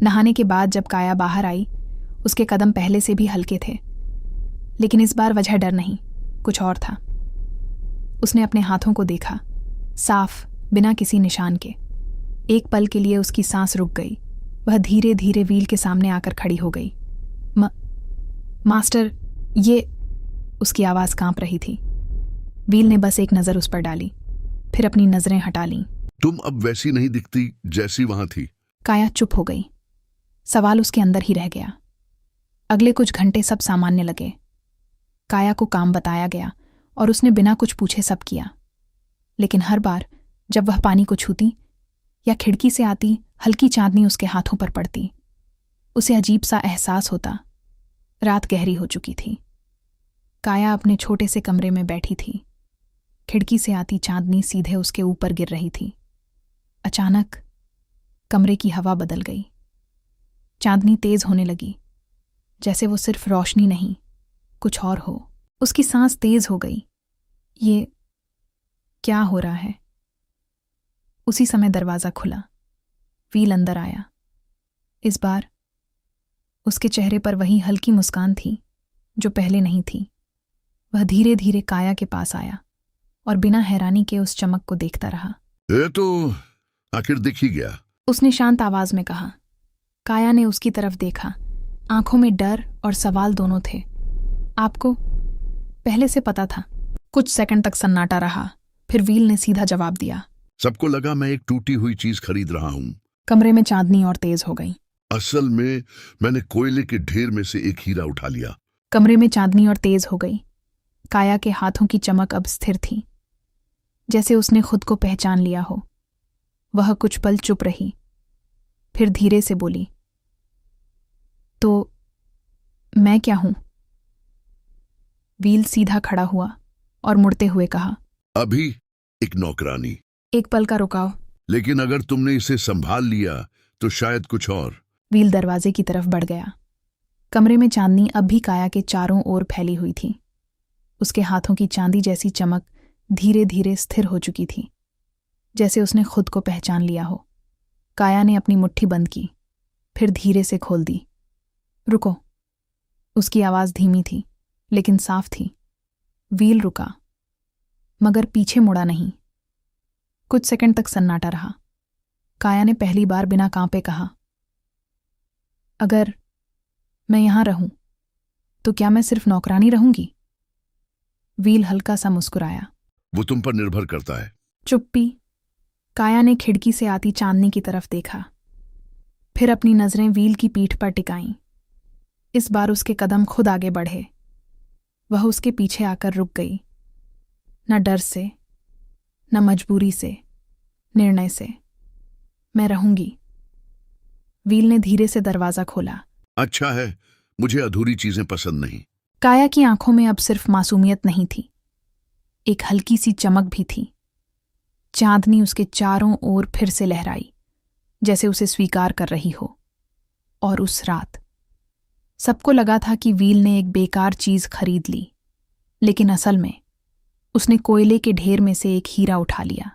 नहाने के बाद जब काया बाहर आई, उसके कदम पहले से भी हल्के थे, लेकिन इस बार वजह डर नहीं, कुछ और था। उसने अपने हाथों को देखा, साफ, बिना किसी निशान के। एक पल के लिए उसकी सांस रुक गई। वह धीरे धीरे व्हील के सामने आकर खड़ी हो गई। मास्टर, ये... उसकी आवाज़ कांप रही थी। व्हील ने बस एक नज़र उस पर डाली, फिर अपनी नज़रें हटा लीं। तुम अब वैसी नहीं दिखती जैसी वहां थी। काया चुप हो गई। सवाल उसके अंदर ही रह गया। अगले कुछ घंटे सब सामान्य लगे। काया को काम बताया गया और उसने बिना कुछ पूछे सब किया। लेकिन हर बार जब वह पानी को छूती या खिड़की से आती हल्की चांदनी उसके हाथों पर पड़ती, उसे अजीब सा एहसास होता। रात गहरी हो चुकी थी। काया अपने छोटे से कमरे में बैठी थी। खिड़की से आती चांदनी सीधे उसके ऊपर गिर रही थी। अचानक कमरे की हवा बदल गई। चांदनी तेज होने लगी, जैसे वो सिर्फ रोशनी नहीं, कुछ और हो। उसकी सांस तेज हो गई। ये क्या हो रहा है? उसी समय दरवाज़ा खुला। व्हील अंदर आया। इस बार उसके चेहरे पर वही हल्की मुस्कान थी जो पहले नहीं थी। वह धीरे धीरे काया के पास आया और बिना हैरानी के उस चमक को देखता रहा। ये तो आखिर दिख ही गया, उसने शांत आवाज में कहा। काया ने उसकी तरफ देखा। आंखों में डर और सवाल दोनों थे। आपको पहले से पता था? कुछ सेकंड तक सन्नाटा रहा, फिर व्हील ने सीधा जवाब दिया। सबको लगा मैं एक टूटी हुई चीज खरीद रहा हूं। कमरे में चांदनी और तेज हो गई। असल में मैंने कोयले के ढेर में से एक हीरा उठा लिया। कमरे में चांदनी और तेज हो गई। काया के हाथों की चमक अब स्थिर थी, जैसे उसने खुद को पहचान लिया हो। वह कुछ पल चुप रही, फिर धीरे से बोली, तो मैं क्या हूं? व्हील सीधा खड़ा हुआ और मुड़ते हुए कहा, अभी एक नौकरानी। एक पल का रुकाव। लेकिन अगर तुमने इसे संभाल लिया तो शायद कुछ और। व्हील दरवाजे की तरफ बढ़ गया। कमरे में चांदनी अब भी काया के चारों ओर फैली हुई थी। उसके हाथों की चांदी जैसी चमक धीरे धीरे स्थिर हो चुकी थी, जैसे उसने खुद को पहचान लिया हो। काया ने अपनी मुट्ठी बंद की, फिर धीरे से खोल दी। रुको। उसकी आवाज़ धीमी थी, लेकिन साफ थी। व्हील रुका, मगर पीछे मुड़ा नहीं। कुछ सेकंड तक सन्नाटा रहा। काया ने पहली बार बिना कांपे कहा, अगर मैं यहां रहूं तो क्या मैं सिर्फ नौकरानी रहूंगी? व्हील हल्का सा मुस्कुराया। वो तुम पर निर्भर करता है। चुप्पी। काया ने खिड़की से आती चांदनी की तरफ देखा, फिर अपनी नजरें व्हील की पीठ पर टिकाईं। इस बार उसके कदम खुद आगे बढ़े। वह उसके पीछे आकर रुक गई, न डर से, न मजबूरी से, निर्णय से। मैं रहूंगी। व्हील ने धीरे से दरवाजा खोला। अच्छा है, मुझे अधूरी चीजें पसंद नहीं। काया की आंखों में अब सिर्फ मासूमियत नहीं थी, एक हल्की सी चमक भी थी। चांदनी उसके चारों ओर फिर से लहराई, जैसे उसे स्वीकार कर रही हो। और उस रात सबको लगा था कि व्हील ने एक बेकार चीज खरीद ली, लेकिन असल में उसने कोयले के ढेर में से एक हीरा उठा लिया।